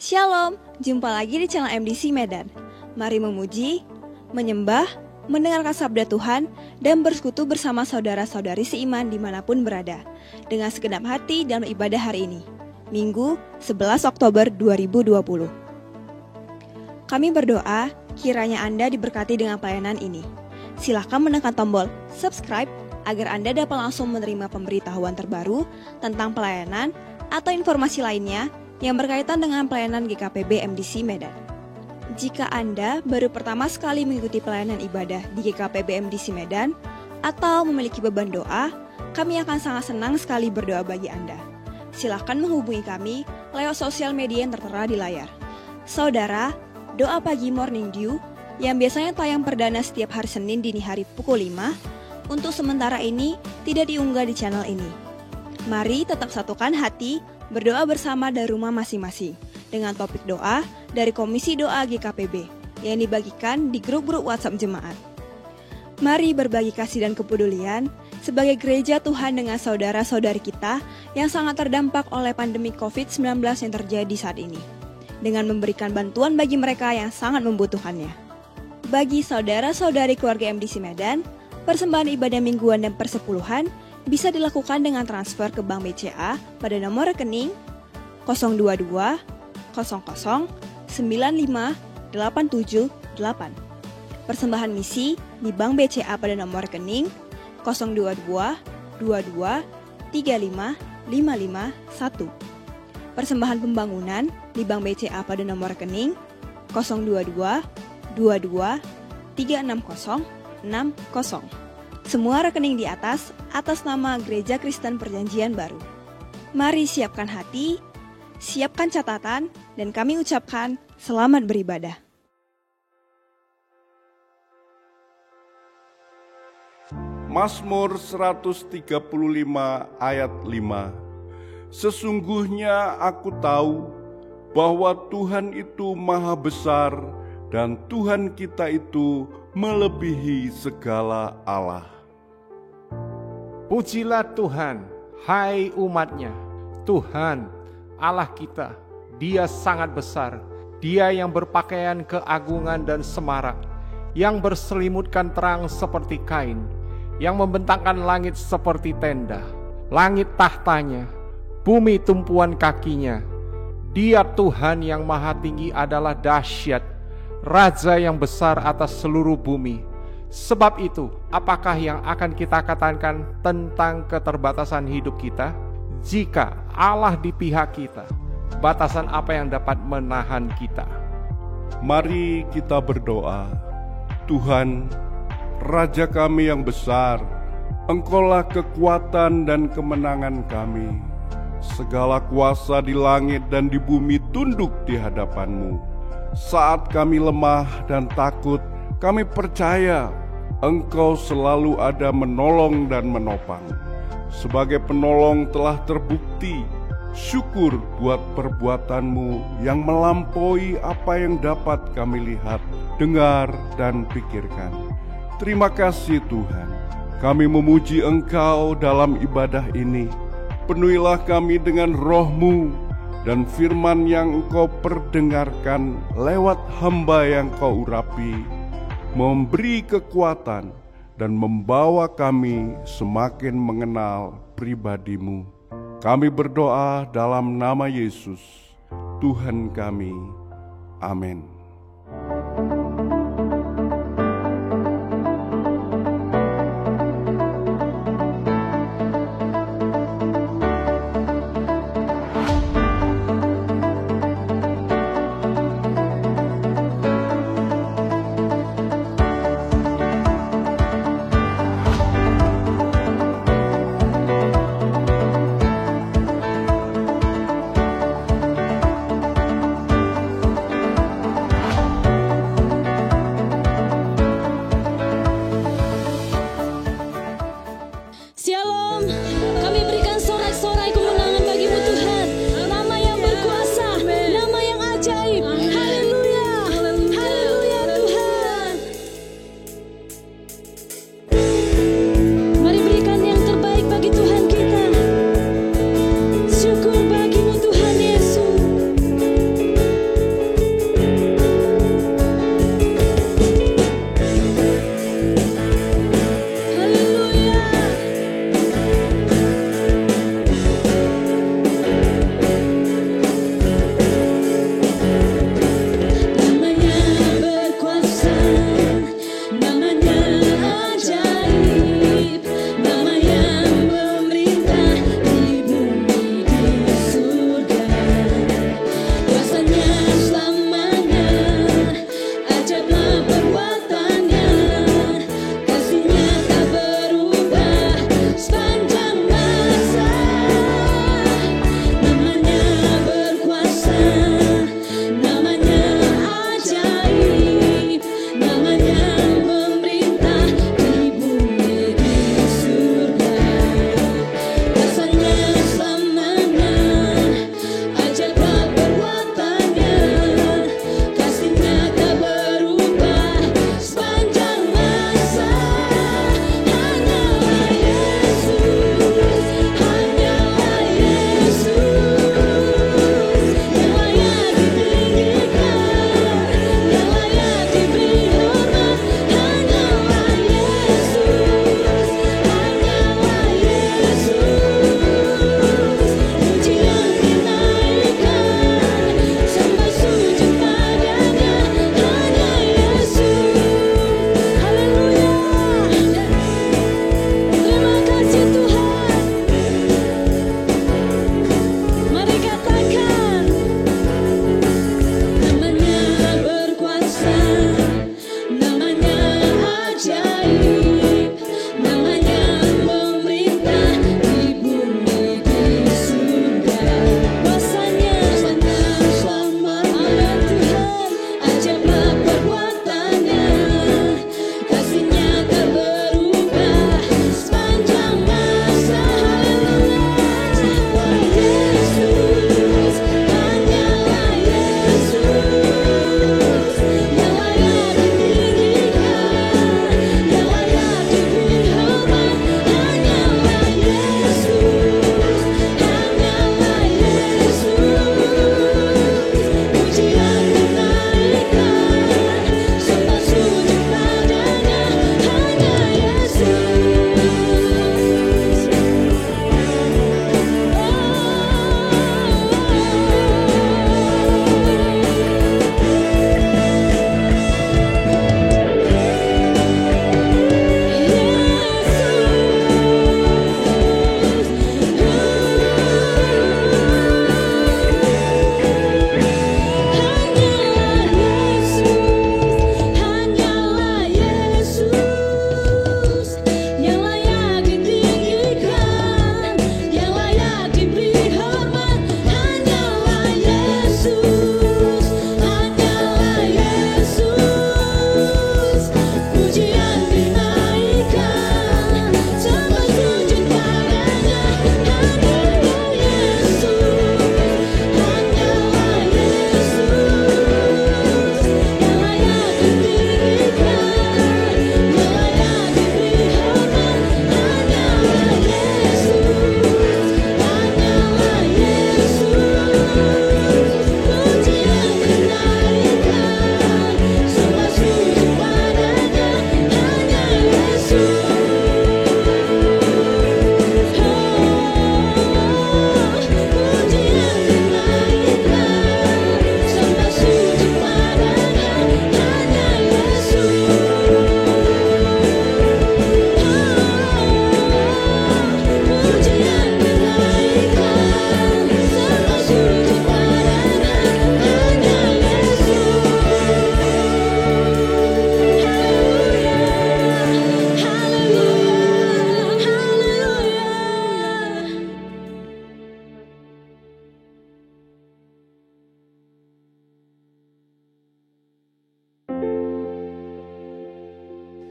Shalom, jumpa lagi di channel MDC Medan. Mari memuji, menyembah, mendengarkan sabda Tuhan, dan bersekutu bersama saudara-saudari seiman dimanapun berada, dengan segenap hati dalam ibadah hari ini, Minggu 11 Oktober 2020. Kami berdoa, kiranya Anda diberkati dengan pelayanan ini. Silakan menekan tombol subscribe, agar Anda dapat langsung menerima pemberitahuan terbaru tentang pelayanan atau informasi lainnya yang berkaitan dengan pelayanan GKPB MDC Medan. Jika Anda baru pertama sekali mengikuti pelayanan ibadah di GKPB MDC Medan atau memiliki beban doa, kami akan sangat senang sekali berdoa bagi Anda. Silakan menghubungi kami lewat sosial media yang tertera di layar. Saudara, doa pagi Morning Dew yang biasanya tayang perdana setiap hari Senin dini hari pukul 5, untuk sementara ini tidak diunggah di channel ini. Mari tetap satukan hati, berdoa bersama dari rumah masing-masing dengan topik doa dari Komisi Doa GKPB yang dibagikan di grup-grup WhatsApp jemaat. Mari berbagi kasih dan kepedulian sebagai gereja Tuhan dengan saudara-saudari kita yang sangat terdampak oleh pandemi COVID-19 yang terjadi saat ini, dengan memberikan bantuan bagi mereka yang sangat membutuhkannya. Bagi saudara-saudari keluarga MDC Medan, persembahan ibadah mingguan dan persepuluhan bisa dilakukan dengan transfer ke Bank BCA pada nomor rekening 022 00 95 878. Persembahan misi di Bank BCA pada nomor rekening 022 22 35 551. Persembahan pembangunan di Bank BCA pada nomor rekening 022 22 360 60. Semua rekening di atas nama Gereja Kristen Perjanjian Baru. Mari siapkan hati, siapkan catatan, dan kami ucapkan selamat beribadah. Mazmur 135 ayat 5. Sesungguhnya aku tahu bahwa Tuhan itu maha besar dan Tuhan kita itu melebihi segala Allah. Pujilah Tuhan, hai umatnya. Tuhan, Allah kita, Dia sangat besar. Dia yang berpakaian keagungan dan semarak, yang berselimutkan terang seperti kain, yang membentangkan langit seperti tenda. Langit tahtanya, bumi tumpuan kakinya. Dia Tuhan yang maha tinggi adalah dahsyat, Raja yang besar atas seluruh bumi. Sebab itu, apakah yang akan kita katakan tentang keterbatasan hidup kita? Jika Allah di pihak kita, batasan apa yang dapat menahan kita? Mari kita berdoa. Tuhan, Raja kami yang besar, Engkaulah kekuatan dan kemenangan kami. Segala kuasa di langit dan di bumi tunduk di hadapan-Mu. Saat kami lemah dan takut, kami percaya Engkau selalu ada menolong dan menopang. Sebagai penolong telah terbukti, syukur buat perbuatan-Mu yang melampaui apa yang dapat kami lihat, dengar, dan pikirkan. Terima kasih Tuhan, kami memuji Engkau dalam ibadah ini. Penuhilah kami dengan Roh-Mu dan firman yang Engkau perdengarkan lewat hamba yang Kau urapi, memberi kekuatan dan membawa kami semakin mengenal pribadi-Mu. Kami berdoa dalam nama Yesus, Tuhan kami. Amin.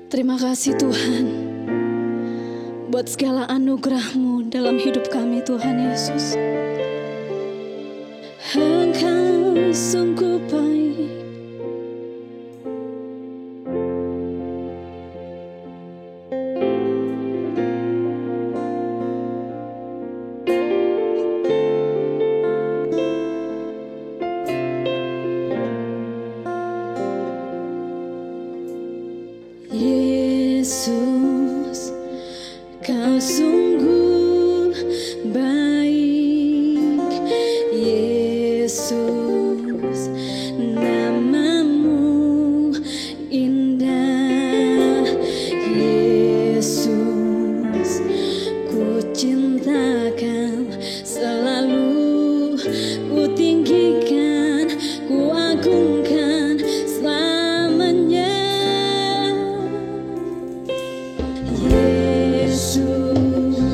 Terima kasih Tuhan buat segala anugerah-Mu dalam hidup kami Tuhan Yesus. Engkau sungguh baik. Yesus, Kau sungguh baik. Yesus, nama-Mu indah. Yesus, ku cinta Kau selalu, ku tinggikan, ku agungkan selamanya. Yesus,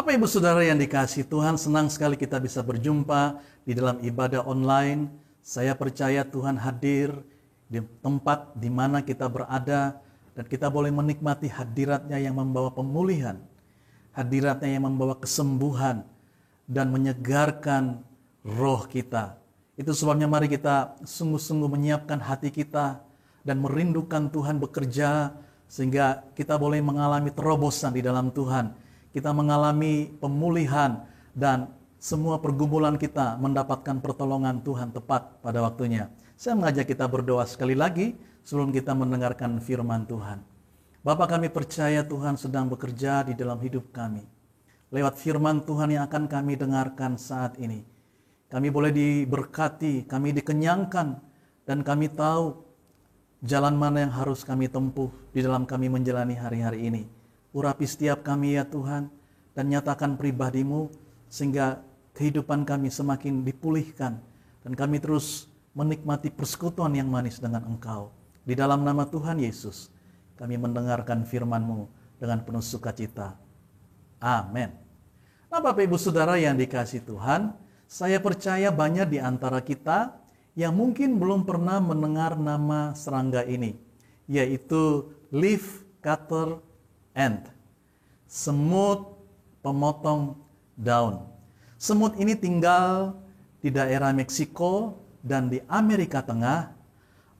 Bapak Ibu Saudara yang dikasihi Tuhan, senang sekali kita bisa berjumpa di dalam ibadah online. Saya percaya Tuhan hadir di tempat di mana kita berada dan kita boleh menikmati hadirat-Nya yang membawa pemulihan, hadirat-Nya yang membawa kesembuhan dan menyegarkan roh kita. Itu sebabnya mari kita sungguh-sungguh menyiapkan hati kita dan merindukan Tuhan bekerja sehingga kita boleh mengalami terobosan di dalam Tuhan. Kita mengalami pemulihan dan semua pergumulan kita mendapatkan pertolongan Tuhan tepat pada waktunya. Saya mengajak kita berdoa sekali lagi sebelum kita mendengarkan firman Tuhan. Bapa, kami percaya Tuhan sedang bekerja di dalam hidup kami. Lewat firman Tuhan yang akan kami dengarkan saat ini. Kami boleh diberkati, kami dikenyangkan, dan kami tahu jalan mana yang harus kami tempuh di dalam kami menjalani hari-hari ini. Urapi setiap kami ya Tuhan, dan nyatakan pribadi-Mu sehingga kehidupan kami semakin dipulihkan dan kami terus menikmati persekutuan yang manis dengan Engkau. Di dalam nama Tuhan Yesus, kami mendengarkan firman-Mu dengan penuh sukacita. Amin. Nah, Bapak Ibu Saudara yang dikasihi Tuhan, saya percaya banyak di antara kita yang mungkin belum pernah mendengar nama serangga ini, yaitu leaf cutter ant, semut pemotong daun. Semut ini tinggal di daerah Meksiko dan di Amerika Tengah,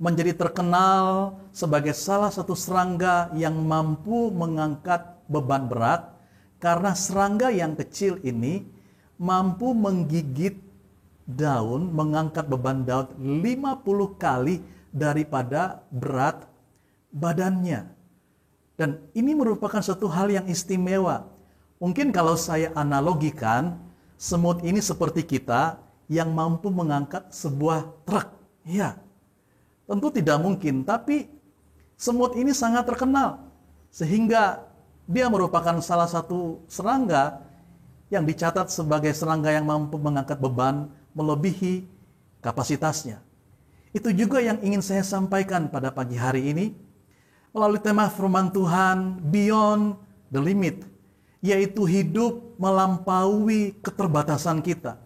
menjadi terkenal sebagai salah satu serangga yang mampu mengangkat beban berat, karena serangga yang kecil ini mampu menggigit daun, mengangkat beban daun 50 kali daripada berat badannya. Dan ini merupakan satu hal yang istimewa. Mungkin kalau saya analogikan, semut ini seperti kita yang mampu mengangkat sebuah truk. Ya, tentu tidak mungkin, tapi semut ini sangat terkenal. Sehingga dia merupakan salah satu serangga yang dicatat sebagai serangga yang mampu mengangkat beban melebihi kapasitasnya. Itu juga yang ingin saya sampaikan pada pagi hari ini melalui tema firman Tuhan, Beyond the Limit, yaitu hidup melampaui keterbatasan kita.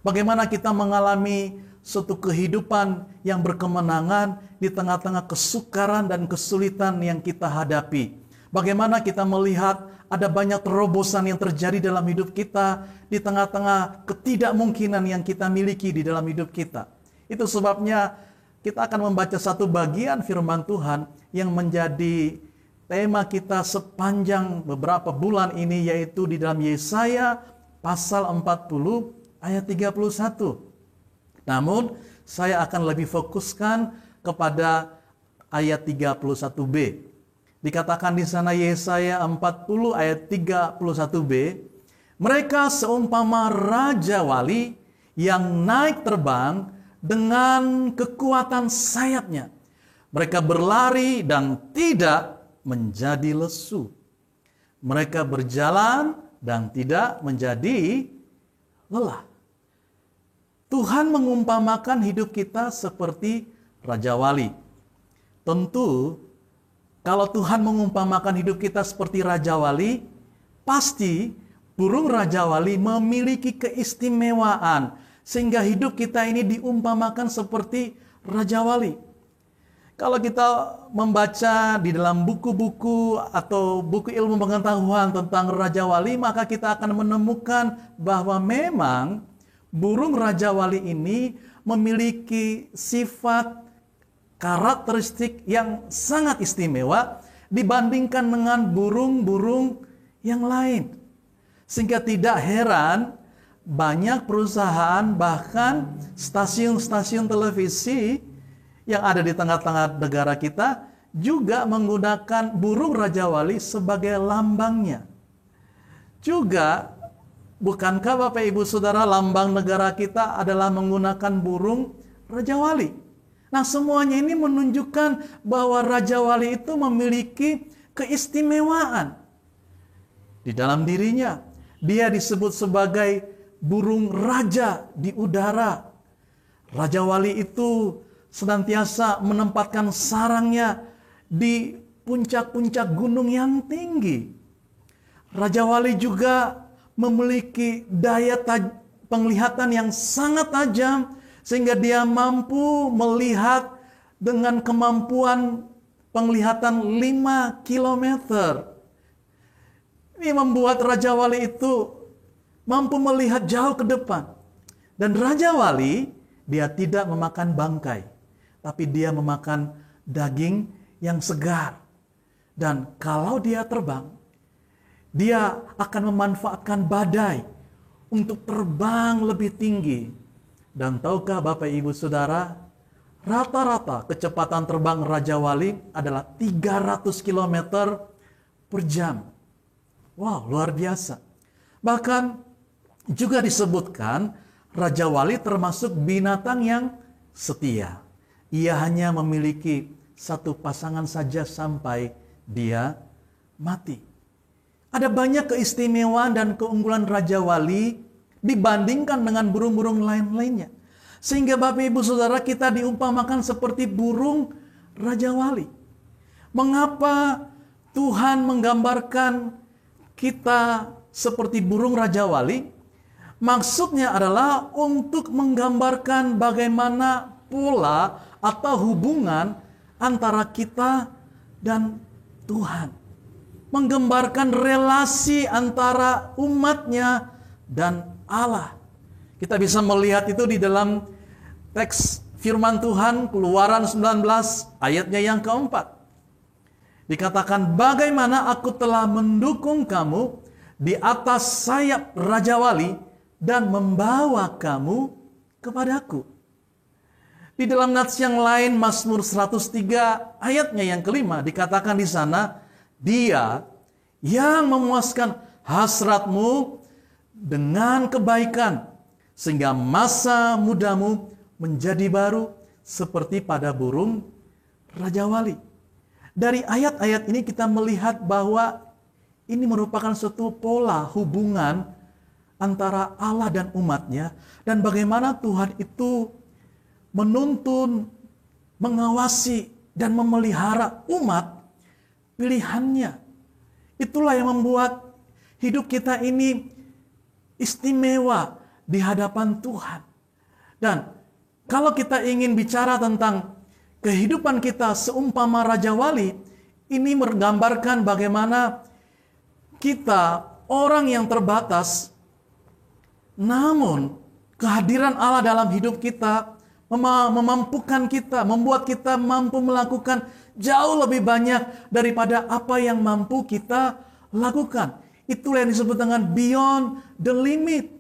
Bagaimana kita mengalami suatu kehidupan yang berkemenangan di tengah-tengah kesukaran dan kesulitan yang kita hadapi. Bagaimana kita melihat ada banyak terobosan yang terjadi dalam hidup kita di tengah-tengah ketidakmungkinan yang kita miliki di dalam hidup kita. Itu sebabnya kita akan membaca satu bagian firman Tuhan yang menjadi tema kita sepanjang beberapa bulan ini, yaitu di dalam Yesaya pasal 40 ayat 31. Namun saya akan lebih fokuskan kepada ayat 31b. Dikatakan di sana Yesaya 40 ayat 31b, mereka seumpama raja wali yang naik terbang dengan kekuatan sayapnya. Mereka berlari dan tidak menjadi lesu. Mereka berjalan dan tidak menjadi lelah. Tuhan mengumpamakan hidup kita seperti raja wali. Tentu, kalau Tuhan mengumpamakan hidup kita seperti raja wali, pasti burung raja wali memiliki keistimewaan, sehingga hidup kita ini diumpamakan seperti raja wali. Kalau kita membaca di dalam buku-buku atau buku ilmu pengetahuan tentang raja wali, maka kita akan menemukan bahwa memang burung raja wali ini memiliki sifat karakteristik yang sangat istimewa dibandingkan dengan burung-burung yang lain. Sehingga tidak heran banyak perusahaan, bahkan stasiun-stasiun televisi yang ada di tengah-tengah negara kita juga menggunakan burung raja wali sebagai lambangnya. Juga, bukankah Bapak Ibu Saudara, lambang negara kita adalah menggunakan burung raja wali? Nah, semuanya ini menunjukkan bahwa raja wali itu memiliki keistimewaan di dalam dirinya. Dia disebut sebagai burung raja di udara. Raja wali itu senantiasa menempatkan sarangnya di puncak-puncak gunung yang tinggi. Raja wali juga memiliki daya penglihatan yang sangat tajam, sehingga dia mampu melihat dengan kemampuan penglihatan 5 kilometer. Ini membuat Raja Wali itu mampu melihat jauh ke depan. Dan Raja Wali, dia tidak memakan bangkai, tapi dia memakan daging yang segar. Dan kalau dia terbang, dia akan memanfaatkan badai untuk terbang lebih tinggi. Dan tahukah Bapak Ibu Saudara, rata-rata kecepatan terbang Raja Wali adalah 300 km per jam. Wow, luar biasa. Bahkan juga disebutkan Raja Wali termasuk binatang yang setia. Ia hanya memiliki satu pasangan saja sampai dia mati. Ada banyak keistimewaan dan keunggulan Raja Wali dibandingkan dengan burung-burung lain-lainnya. Sehingga Bapak Ibu Saudara, kita diumpamakan seperti burung Raja Wali. Mengapa Tuhan menggambarkan kita seperti burung Raja Wali? Maksudnya adalah untuk menggambarkan bagaimana pola atau hubungan antara kita dan Tuhan. Menggambarkan relasi antara umatnya dan Allah. Kita bisa melihat itu di dalam teks firman Tuhan Keluaran 19 ayatnya yang keempat. Dikatakan, bagaimana aku telah mendukung kamu di atas sayap Raja Wali dan membawa kamu kepadaku. Di dalam nats yang lain, Mazmur 103 ayatnya yang kelima, dikatakan di sana, Dia yang memuaskan hasratmu dengan kebaikan, sehingga masa mudamu menjadi baru seperti pada burung Raja Wali. Dari ayat-ayat ini kita melihat bahwa ini merupakan suatu pola hubungan antara Allah dan umatnya, dan bagaimana Tuhan itu menuntun, mengawasi, dan memelihara umat pilihannya. Itulah yang membuat hidup kita ini istimewa di hadapan Tuhan. Dan kalau kita ingin bicara tentang kehidupan kita seumpama Raja Wali, ini menggambarkan bagaimana kita orang yang terbatas, namun kehadiran Allah dalam hidup kita memampukan kita, membuat kita mampu melakukan jauh lebih banyak daripada apa yang mampu kita lakukan. Itulah yang disebut dengan beyond the limit.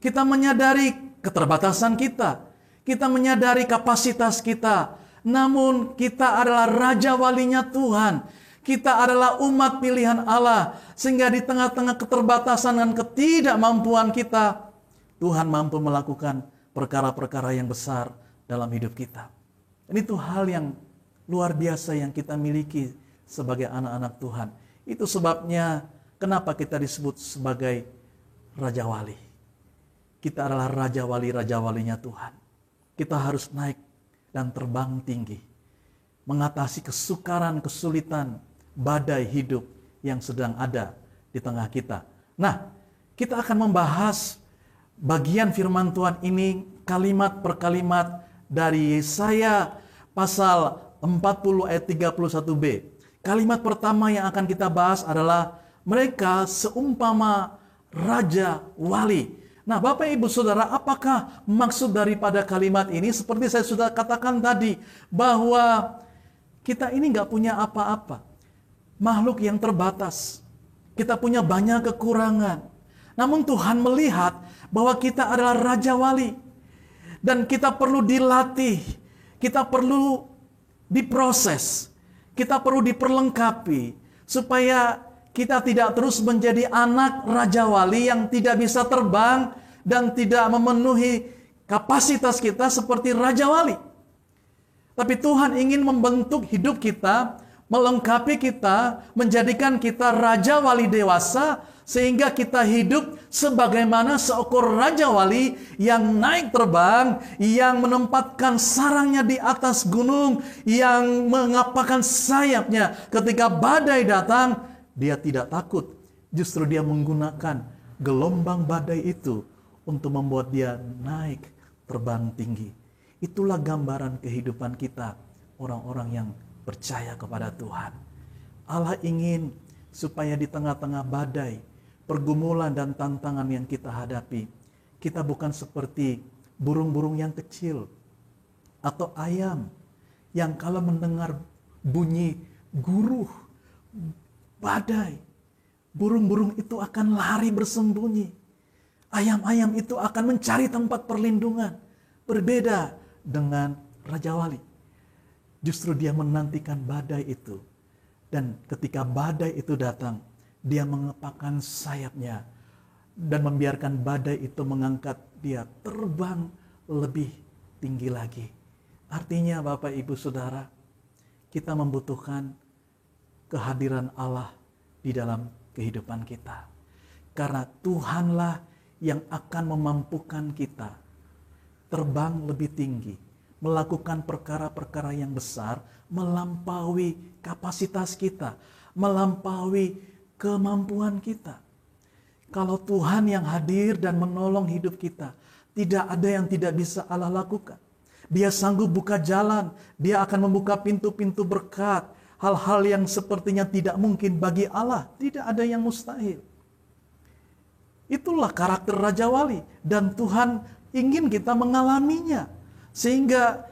Kita menyadari keterbatasan kita, kita menyadari kapasitas kita, namun kita adalah Raja Walinya Tuhan. Kita adalah umat pilihan Allah, sehingga di tengah-tengah keterbatasan dan ketidakmampuan kita, Tuhan mampu melakukan perkara-perkara yang besar dalam hidup kita. Dan itu hal yang luar biasa yang kita miliki sebagai anak-anak Tuhan. Itu sebabnya kenapa kita disebut sebagai Raja Wali. Kita adalah Raja Walinya Tuhan. Kita harus naik dan terbang tinggi, mengatasi kesukaran, kesulitan, badai hidup yang sedang ada di tengah kita. Nah, kita akan membahas bagian firman Tuhan ini kalimat per kalimat dari Yesaya pasal 40 ayat 31b. Kalimat pertama yang akan kita bahas adalah mereka seumpama Raja Wali. Nah, Bapak Ibu Saudara, apakah maksud daripada kalimat ini? Seperti saya sudah katakan tadi, bahwa kita ini nggak punya apa-apa. Makhluk yang terbatas. Kita punya banyak kekurangan. Namun Tuhan melihat bahwa kita adalah Raja Wali. Dan kita perlu dilatih. Kita perlu diproses. Kita perlu diperlengkapi. Supaya kita tidak terus menjadi anak Raja Wali yang tidak bisa terbang dan tidak memenuhi kapasitas kita seperti Raja Wali. Tapi Tuhan ingin membentuk hidup kita, melengkapi kita, menjadikan kita Raja Wali dewasa, sehingga kita hidup sebagaimana seekor Raja Wali yang naik terbang, yang menempatkan sarangnya di atas gunung, yang mengapakkan sayapnya ketika badai datang. Dia tidak takut, justru dia menggunakan gelombang badai itu untuk membuat dia naik terbang tinggi. Itulah gambaran kehidupan kita, orang-orang yang percaya kepada Tuhan. Allah ingin supaya di tengah-tengah badai, pergumulan dan tantangan yang kita hadapi, kita bukan seperti burung-burung yang kecil atau ayam yang kalau mendengar bunyi guruh badai, burung-burung itu akan lari bersembunyi. Ayam-ayam itu akan mencari tempat perlindungan. Berbeda dengan Raja Wali. Justru dia menantikan badai itu. Dan ketika badai itu datang, dia mengepakkan sayapnya dan membiarkan badai itu mengangkat dia terbang lebih tinggi lagi. Artinya Bapak Ibu Saudara, kita membutuhkan kehadiran Allah di dalam kehidupan kita. Karena Tuhanlah yang akan memampukan kita terbang lebih tinggi, melakukan perkara-perkara yang besar, melampaui kapasitas kita, melampaui kemampuan kita. Kalau Tuhan yang hadir dan menolong hidup kita, tidak ada yang tidak bisa Allah lakukan. Dia sanggup buka jalan, dia akan membuka pintu-pintu berkat. Hal-hal yang sepertinya tidak mungkin bagi Allah, tidak ada yang mustahil. Itulah karakter Raja Wali, dan Tuhan ingin kita mengalaminya. Sehingga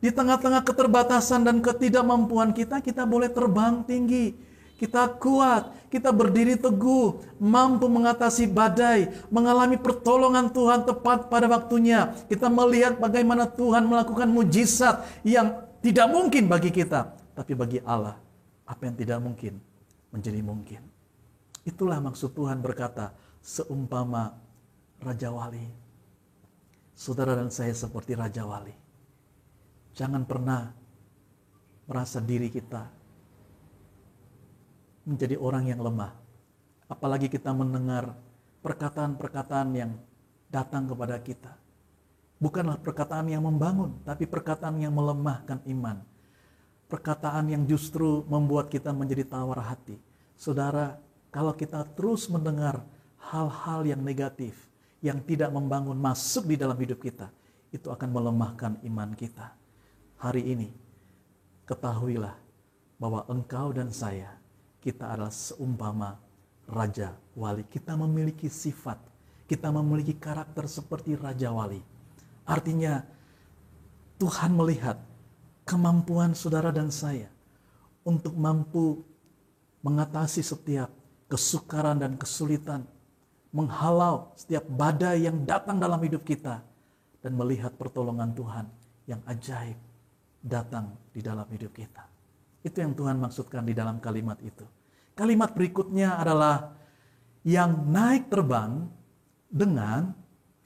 di tengah-tengah keterbatasan dan ketidakmampuan kita, kita boleh terbang tinggi. Kita kuat, kita berdiri teguh, mampu mengatasi badai, mengalami pertolongan Tuhan tepat pada waktunya. Kita melihat bagaimana Tuhan melakukan mujizat yang tidak mungkin bagi kita. Tapi bagi Allah, apa yang tidak mungkin menjadi mungkin. Itulah maksud Tuhan berkata, seumpama Raja Wali. Saudara dan saya seperti Raja Wali. Jangan pernah merasa diri kita menjadi orang yang lemah. Apalagi kita mendengar perkataan-perkataan yang datang kepada kita. Bukanlah perkataan yang membangun, tapi perkataan yang melemahkan iman. Perkataan yang justru membuat kita menjadi tawar hati. Saudara, kalau kita terus mendengar hal-hal yang negatif, yang tidak membangun masuk di dalam hidup kita, itu akan melemahkan iman kita. Hari ini, ketahuilah bahwa engkau dan saya, kita adalah seumpama Raja Wali. Kita memiliki sifat, kita memiliki karakter seperti Raja Wali. Artinya, Tuhan melihat kemampuan saudara dan saya untuk mampu mengatasi setiap kesukaran dan kesulitan, menghalau setiap badai yang datang dalam hidup kita, dan melihat pertolongan Tuhan yang ajaib datang di dalam hidup kita. Itu yang Tuhan maksudkan di dalam kalimat itu. Kalimat berikutnya adalah yang naik terbang dengan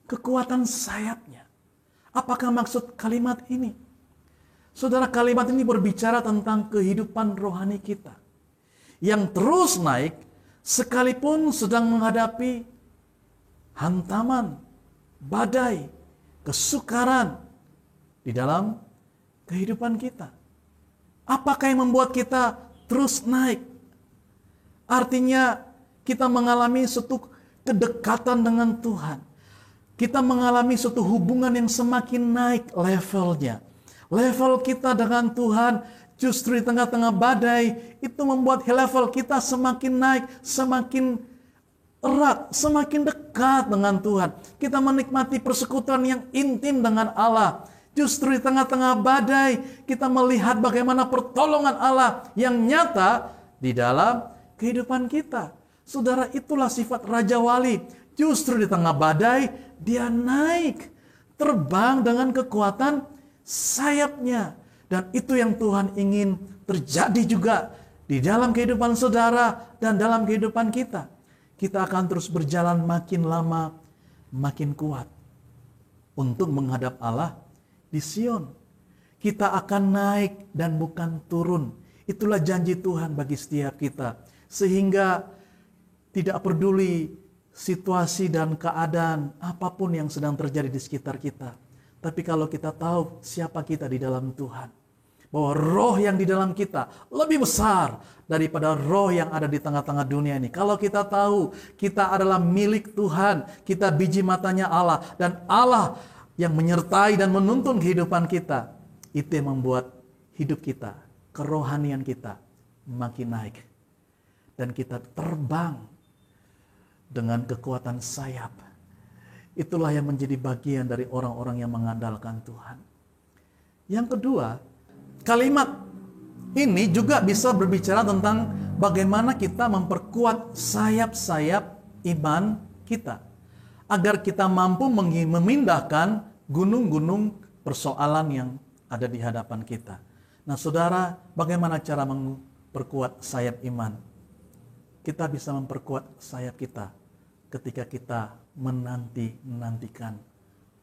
kekuatan sayapnya. Apakah maksud kalimat ini? Saudara, kalimat ini berbicara tentang kehidupan rohani kita yang terus naik sekalipun sedang menghadapi hantaman, badai, kesukaran di dalam kehidupan kita. Apakah yang membuat kita terus naik? Artinya kita mengalami suatu kedekatan dengan Tuhan. Kita mengalami suatu hubungan yang semakin naik levelnya. Level kita dengan Tuhan justru di tengah-tengah badai itu membuat level kita semakin naik, semakin erat, semakin dekat dengan Tuhan. Kita menikmati persekutuan yang intim dengan Allah. Justru di tengah-tengah badai kita melihat bagaimana pertolongan Allah yang nyata di dalam kehidupan kita. Saudara, itulah sifat Raja Wali. Justru di tengah badai dia naik, terbang dengan kekuatan sayapnya. Dan itu yang Tuhan ingin terjadi juga di dalam kehidupan saudara dan dalam kehidupan kita. Kita akan terus berjalan makin lama, makin kuat untuk menghadap Allah di Sion. Kita akan naik dan bukan turun. Itulah janji Tuhan bagi setiap kita. Sehingga tidak peduli situasi dan keadaan apapun yang sedang terjadi di sekitar kita. Tapi kalau kita tahu siapa kita di dalam Tuhan, bahwa roh yang di dalam kita lebih besar daripada roh yang ada di tengah-tengah dunia ini. Kalau kita tahu kita adalah milik Tuhan, kita biji matanya Allah, dan Allah yang menyertai dan menuntun kehidupan kita, itu yang membuat hidup kita, kerohanian kita makin naik. Dan kita terbang dengan kekuatan sayap. Itulah yang menjadi bagian dari orang-orang yang mengandalkan Tuhan. Yang kedua, kalimat ini juga bisa berbicara tentang bagaimana kita memperkuat sayap-sayap iman kita. Agar kita mampu memindahkan gunung-gunung persoalan yang ada di hadapan kita. Nah saudara, bagaimana cara memperkuat sayap iman? Kita bisa memperkuat sayap kita ketika kita menantikan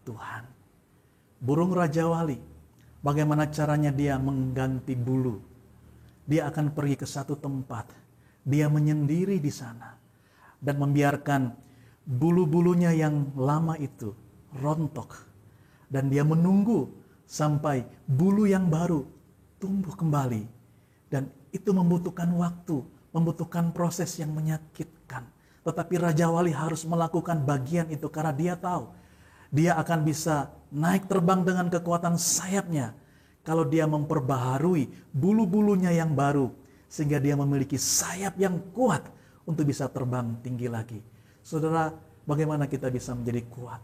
Tuhan. Burung rajawali, bagaimana caranya dia mengganti bulu? Dia akan pergi ke satu tempat, dia menyendiri di sana dan membiarkan bulu-bulunya yang lama itu rontok, dan dia menunggu sampai bulu yang baru tumbuh kembali. Dan itu membutuhkan waktu, membutuhkan proses yang menyakitkan. Tetapi rajawali harus melakukan bagian itu karena dia tahu dia akan bisa naik terbang dengan kekuatan sayapnya kalau dia memperbaharui bulu-bulunya yang baru, sehingga dia memiliki sayap yang kuat untuk bisa terbang tinggi lagi. Saudara, bagaimana kita bisa menjadi kuat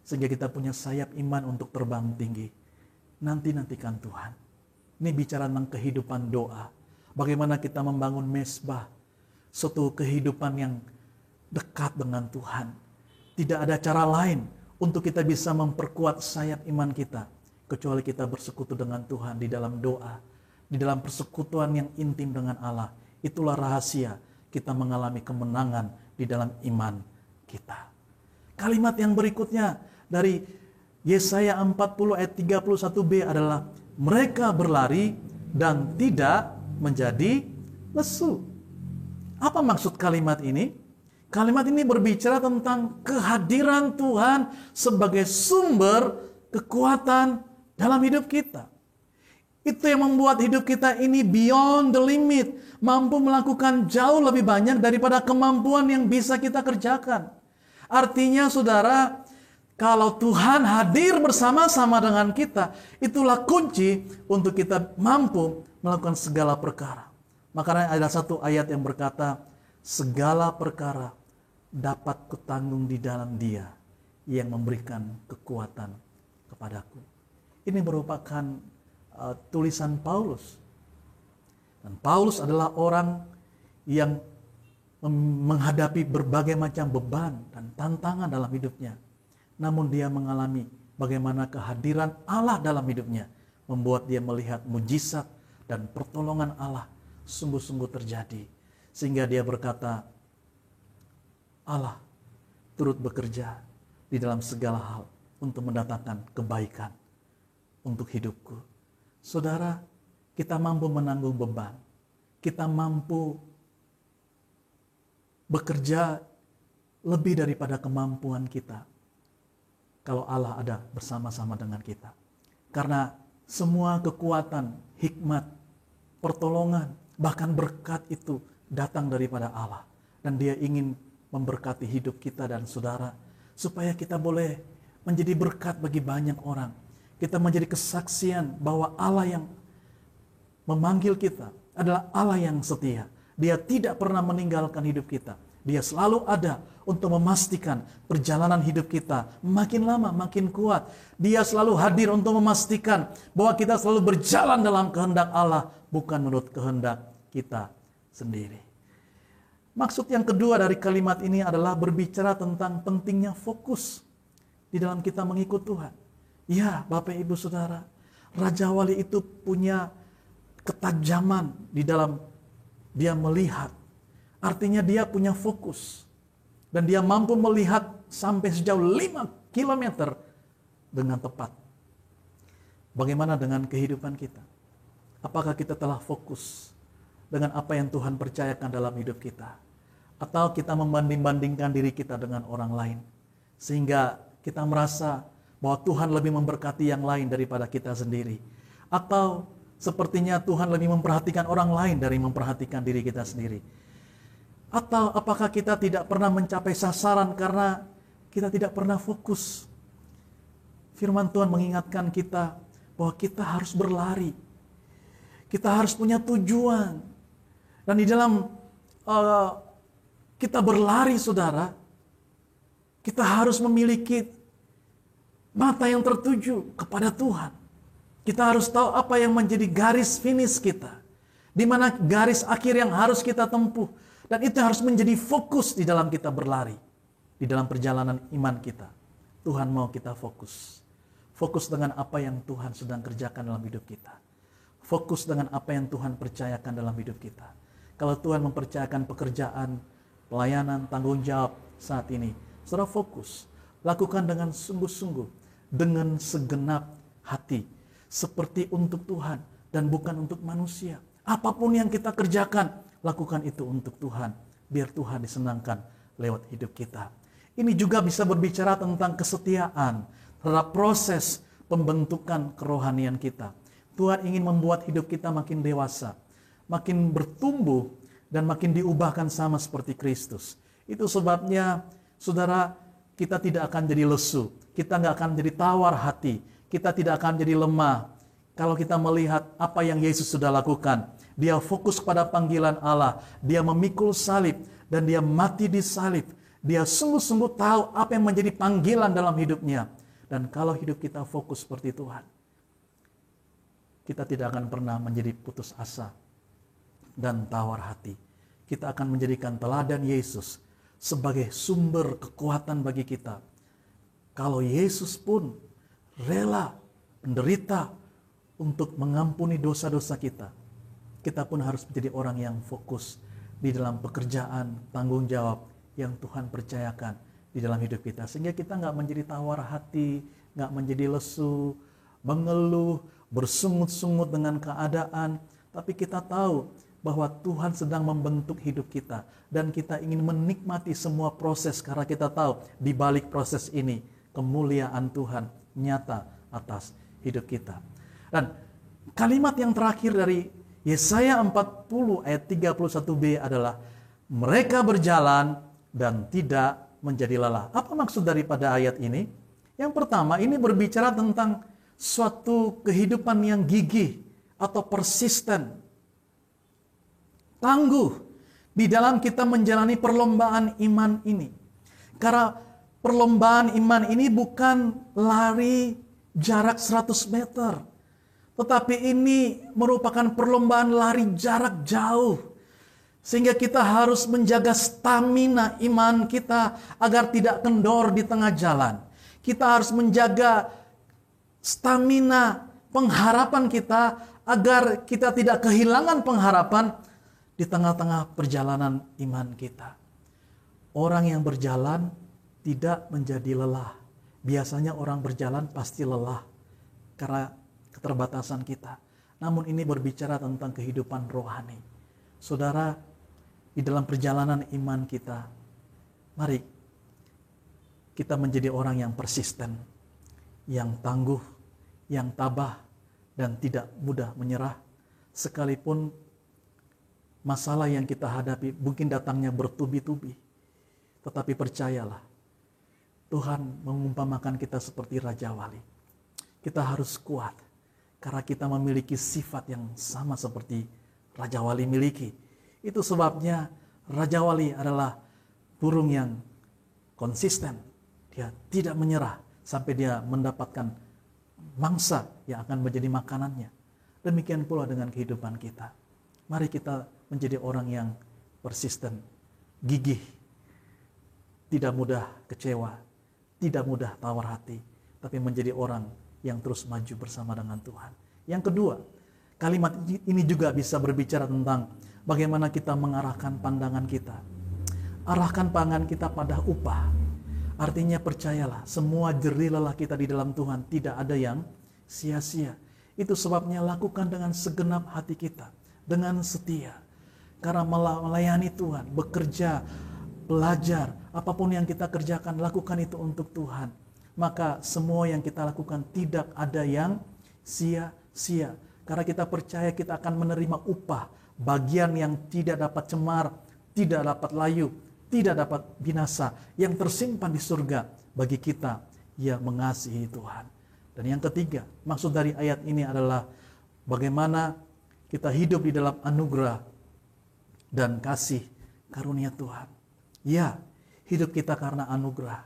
sehingga kita punya sayap iman untuk terbang tinggi? Nantikan Tuhan. Ini bicara tentang kehidupan doa. Bagaimana kita membangun mesbah, suatu kehidupan yang dekat dengan Tuhan. Tidak ada cara lain untuk kita bisa memperkuat sayap iman kita kecuali kita bersekutu dengan Tuhan di dalam doa, di dalam persekutuan yang intim dengan Allah. Itulah rahasia kita mengalami kemenangan di dalam iman kita. Kalimat yang berikutnya dari Yesaya 40 ayat 31b adalah, mereka berlari dan tidak menjadi lesu. Apa maksud kalimat ini? Kalimat ini berbicara tentang kehadiran Tuhan sebagai sumber kekuatan dalam hidup kita. Itu yang membuat hidup kita ini beyond the limit, mampu melakukan jauh lebih banyak daripada kemampuan yang bisa kita kerjakan. Artinya saudara, kalau Tuhan hadir bersama-sama dengan kita, itulah kunci untuk kita mampu melakukan segala perkara. Makanya ada satu ayat yang berkata, segala perkara dapat kutanggung di dalam Dia yang memberikan kekuatan kepadaku. Ini merupakan tulisan Paulus. Dan Paulus adalah orang yang menghadapi berbagai macam beban dan tantangan dalam hidupnya. Namun dia mengalami bagaimana kehadiran Allah dalam hidupnya membuat dia melihat mujizat dan pertolongan Allah sungguh-sungguh terjadi. Sehingga dia berkata, Allah turut bekerja di dalam segala hal untuk mendatangkan kebaikan untuk hidupku. Saudara, kita mampu menanggung beban. Kita mampu bekerja lebih daripada kemampuan kita kalau Allah ada bersama-sama dengan kita. Karena semua kekuatan, hikmat, pertolongan, bahkan berkat itu datang daripada Allah. Dan Dia ingin memberkati hidup kita dan saudara, supaya kita boleh menjadi berkat bagi banyak orang. Kita menjadi kesaksian bahwa Allah yang memanggil kita adalah Allah yang setia. Dia tidak pernah meninggalkan hidup kita. Dia selalu ada untuk memastikan perjalanan hidup kita makin lama makin kuat. Dia selalu hadir untuk memastikan bahwa kita selalu berjalan dalam kehendak Allah, bukan menurut kehendak kita sendiri. Maksud yang kedua dari kalimat ini adalah berbicara tentang pentingnya fokus di dalam kita mengikut Tuhan. Ya, Bapak Ibu Saudara, Raja Wali itu punya ketajaman di dalam dia melihat. Artinya dia punya fokus. Dan dia mampu melihat sampai sejauh 5 km dengan tepat. Bagaimana dengan kehidupan kita? Apakah kita telah fokus dengan apa yang Tuhan percayakan dalam hidup kita? Atau kita membanding-bandingkan diri kita dengan orang lain? Sehingga kita merasa bahwa Tuhan lebih memberkati yang lain daripada kita sendiri. Atau Sepertinya Tuhan lebih memperhatikan orang lain dari memperhatikan diri kita sendiri. Atau apakah kita tidak pernah mencapai sasaran karena kita tidak pernah fokus? Firman Tuhan mengingatkan kita bahwa kita harus berlari. Kita harus punya tujuan. Dan di dalam kita berlari, saudara, kita harus memiliki mata yang tertuju kepada Tuhan. Kita harus tahu apa yang menjadi garis finish kita. Di mana garis akhir yang harus kita tempuh. Dan itu harus menjadi fokus di dalam kita berlari. Di dalam perjalanan iman kita. Tuhan mau kita fokus. Fokus dengan apa yang Tuhan sedang kerjakan dalam hidup kita. Fokus dengan apa yang Tuhan percayakan dalam hidup kita. Kalau Tuhan mempercayakan pekerjaan, pelayanan, tanggung jawab saat ini, saudara fokus. Lakukan dengan sungguh-sungguh. Dengan segenap hati. Seperti untuk Tuhan dan bukan untuk manusia. Apapun yang kita kerjakan, lakukan itu untuk Tuhan. Biar Tuhan disenangkan lewat hidup kita. Ini juga bisa berbicara tentang kesetiaan terhadap proses pembentukan kerohanian kita. Tuhan ingin membuat hidup kita makin dewasa, makin bertumbuh, dan makin diubahkan sama seperti Kristus. Itu sebabnya, saudara, kita tidak akan jadi lesu. Kita nggak akan jadi tawar hati. Kita tidak akan jadi lemah kalau kita melihat apa yang Yesus sudah lakukan. Dia fokus pada panggilan Allah. Dia memikul salib dan dia mati di salib. Dia sungguh-sungguh tahu apa yang menjadi panggilan dalam hidupnya. Dan kalau hidup kita fokus seperti Tuhan, kita tidak akan pernah menjadi putus asa dan tawar hati. Kita akan menjadikan teladan Yesus sebagai sumber kekuatan bagi kita. Kalau Yesus pun rela menderita untuk mengampuni dosa-dosa kita, kita pun harus menjadi orang yang fokus di dalam pekerjaan, tanggung jawab yang Tuhan percayakan di dalam hidup kita. Sehingga kita nggak menjadi tawar hati, nggak menjadi lesu, mengeluh, bersungut-sungut dengan keadaan. Tapi kita tahu bahwa Tuhan sedang membentuk hidup kita. Dan kita ingin menikmati semua proses karena kita tahu di balik proses ini kemuliaan Tuhan nyata atas hidup kita. Dan kalimat yang terakhir dari Yesaya 40 ayat 31b adalah mereka berjalan dan tidak menjadi lelah. Apa maksud daripada ayat ini? Yang pertama, ini berbicara tentang suatu kehidupan yang gigih atau persisten, tangguh di dalam kita menjalani perlombaan iman ini. Karena perlombaan iman ini bukan lari jarak 100 meter. Tetapi ini merupakan perlombaan lari jarak jauh. Sehingga kita harus menjaga stamina iman kita agar tidak kendor di tengah jalan. Kita harus menjaga stamina pengharapan kita agar kita tidak kehilangan pengharapan di tengah-tengah perjalanan iman kita. Orang yang berjalan tidak menjadi lelah. Biasanya orang berjalan pasti lelah karena keterbatasan kita. Namun ini berbicara tentang kehidupan rohani. Saudara, di dalam perjalanan iman kita, mari kita menjadi orang yang persisten, yang tangguh, yang tabah, dan tidak mudah menyerah. Sekalipun masalah yang kita hadapi mungkin datangnya bertubi-tubi. Tetapi percayalah, Tuhan mengumpamakan kita seperti Raja Wali. Kita harus kuat karena kita memiliki sifat yang sama seperti Raja Wali miliki. Itu sebabnya Raja Wali adalah burung yang konsisten. Dia tidak menyerah sampai dia mendapatkan mangsa yang akan menjadi makanannya. Demikian pula dengan kehidupan kita. Mari kita menjadi orang yang persisten, gigih, tidak mudah kecewa, tidak mudah tawar hati, tapi menjadi orang yang terus maju bersama dengan Tuhan. Yang kedua, kalimat ini juga bisa berbicara tentang bagaimana kita mengarahkan pandangan kita. Arahkan pandangan kita pada upah. Artinya percayalah, semua jerih lelah kita di dalam Tuhan tidak ada yang sia-sia. Itu sebabnya lakukan dengan segenap hati kita, dengan setia. Karena melayani Tuhan, bekerja, belajar, apapun yang kita kerjakan, lakukan itu untuk Tuhan. Maka semua yang kita lakukan tidak ada yang sia-sia. Karena kita percaya kita akan menerima upah, bagian yang tidak dapat cemar, tidak dapat layu, tidak dapat binasa, yang tersimpan di surga bagi kita yang mengasihi Tuhan. Dan yang ketiga, maksud dari ayat ini adalah bagaimana kita hidup di dalam anugerah dan kasih karunia Tuhan. Ya, hidup kita karena anugerah,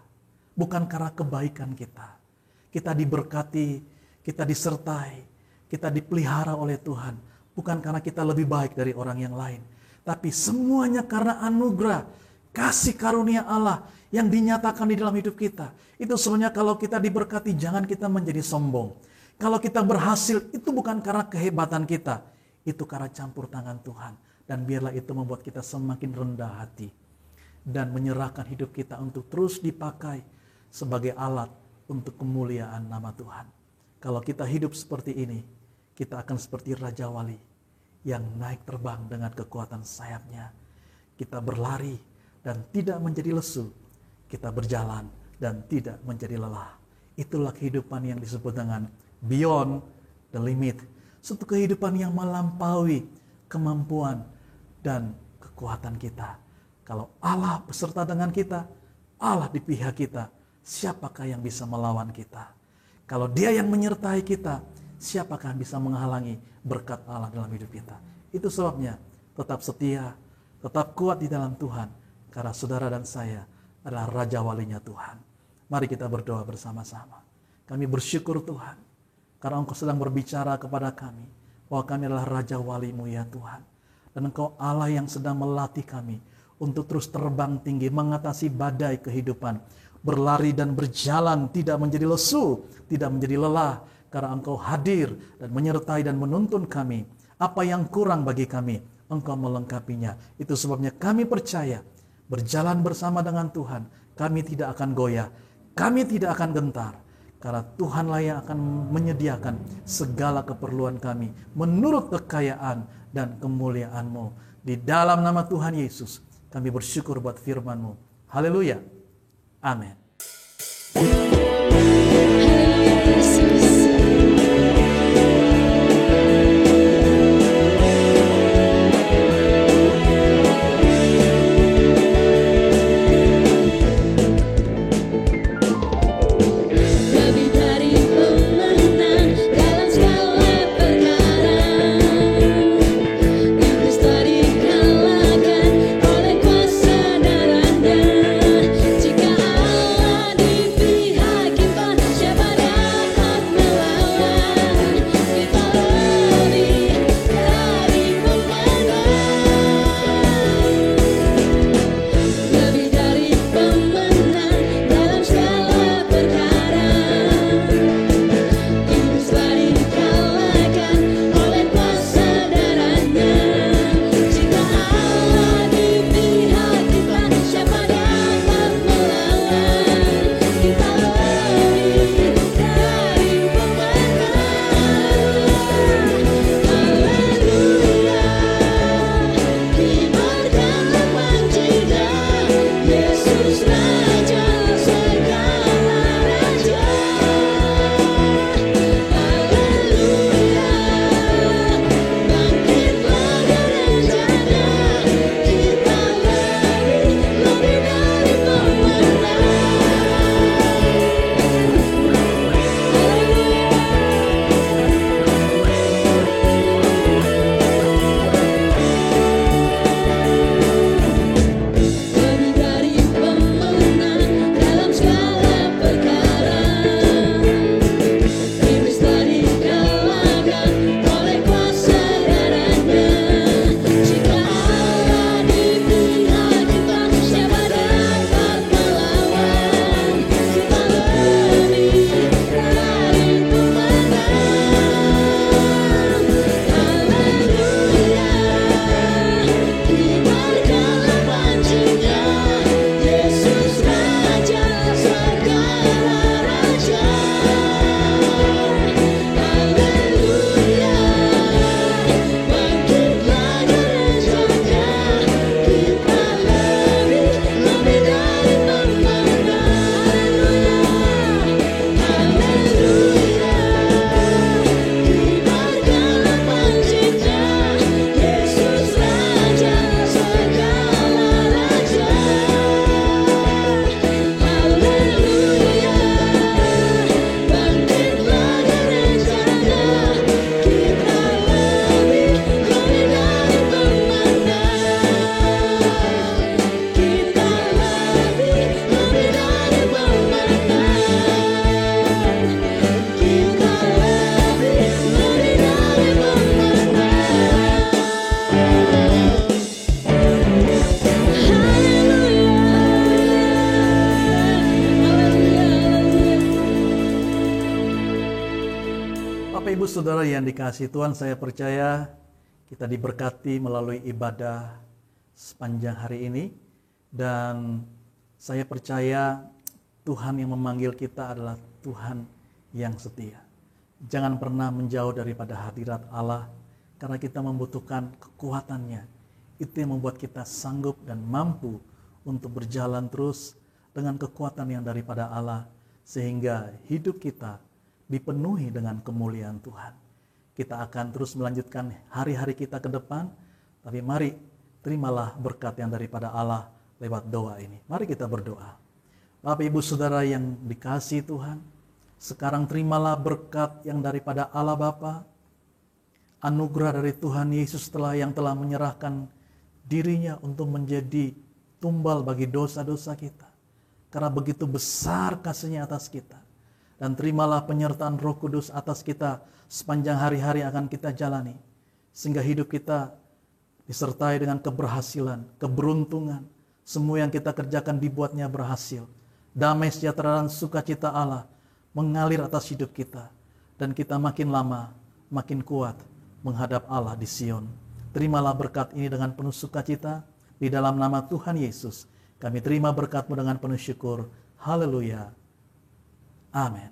bukan karena kebaikan kita. Kita diberkati, kita disertai, kita dipelihara oleh Tuhan. Bukan karena kita lebih baik dari orang yang lain. Tapi semuanya karena anugerah, kasih karunia Allah yang dinyatakan di dalam hidup kita. Itu sebenarnya kalau kita diberkati, jangan kita menjadi sombong. Kalau kita berhasil, itu bukan karena kehebatan kita. Itu karena campur tangan Tuhan. Dan biarlah itu membuat kita semakin rendah hati. Dan menyerahkan hidup kita untuk terus dipakai sebagai alat untuk kemuliaan nama Tuhan. Kalau kita hidup seperti ini, kita akan seperti Raja Wali yang naik terbang dengan kekuatan sayapnya. Kita berlari dan tidak menjadi lesu. Kita berjalan dan tidak menjadi lelah. Itulah kehidupan yang disebut dengan beyond the limit. Suatu kehidupan yang melampaui kemampuan dan kekuatan kita. Kalau Allah beserta dengan kita, Allah di pihak kita, siapakah yang bisa melawan kita? Kalau Dia yang menyertai kita, siapakah yang bisa menghalangi berkat Allah dalam hidup kita? Itu sebabnya tetap setia, tetap kuat di dalam Tuhan. Karena saudara dan saya adalah Raja Walinya Tuhan. Mari kita berdoa bersama-sama. Kami bersyukur Tuhan, karena Engkau sedang berbicara kepada kami, bahwa kami adalah Raja Walimu ya Tuhan. Dan Engkau Allah yang sedang melatih kami untuk terus terbang tinggi, mengatasi badai kehidupan. Berlari dan berjalan, tidak menjadi lesu, tidak menjadi lelah. Karena Engkau hadir dan menyertai dan menuntun kami. Apa yang kurang bagi kami, Engkau melengkapinya. Itu sebabnya kami percaya, berjalan bersama dengan Tuhan, kami tidak akan goyah, kami tidak akan gentar. Karena Tuhanlah yang akan menyediakan segala keperluan kami menurut kekayaan dan kemuliaan-Mu. Di dalam nama Tuhan Yesus, kami bersyukur buat firman-Mu. Haleluya. Amin. Haleluya Yesus. Lebih dari pemenang dalam segala perkara, iblis telah dikalahkan oleh kuasa darah-Nya. Jika Allah Ibu saudara yang dikasihi Tuhan, saya percaya kita diberkati melalui ibadah sepanjang hari ini. Dan saya percaya Tuhan yang memanggil kita adalah Tuhan yang setia. Jangan pernah menjauh daripada hadirat Allah, karena kita membutuhkan kekuatannya. Itu yang membuat kita sanggup dan mampu untuk berjalan terus dengan kekuatan yang daripada Allah, sehingga hidup kita dipenuhi dengan kemuliaan Tuhan. Kita akan terus melanjutkan hari-hari kita ke depan, tapi mari terimalah berkat yang daripada Allah lewat doa ini. Mari kita berdoa. Bapak Ibu Saudara yang dikasihi Tuhan, sekarang terimalah berkat yang daripada Allah Bapa, anugerah dari Tuhan Yesus yang telah menyerahkan dirinya untuk menjadi tumbal bagi dosa-dosa kita. Karena begitu besar kasih-Nya atas kita. Dan terimalah penyertaan Roh Kudus atas kita sepanjang hari-hari akan kita jalani. Sehingga hidup kita disertai dengan keberhasilan, keberuntungan. Semua yang kita kerjakan dibuatnya berhasil. Damai, sejahtera, dan sukacita Allah mengalir atas hidup kita. Dan kita makin lama, makin kuat menghadap Allah di Sion. Terimalah berkat ini dengan penuh sukacita. Di dalam nama Tuhan Yesus, kami terima berkat-Mu dengan penuh syukur. Haleluya. Amin.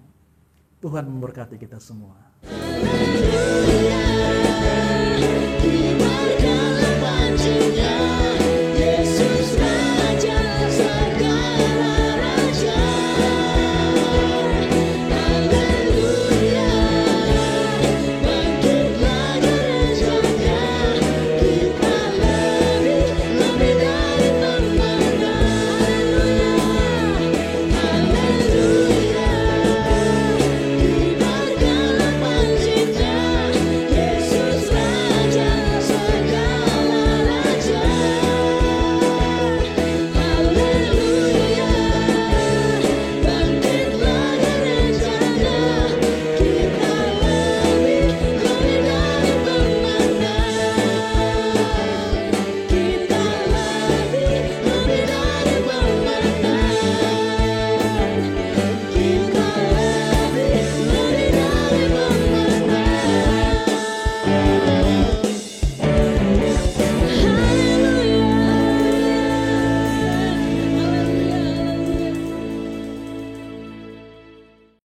Tuhan memberkati kita semua.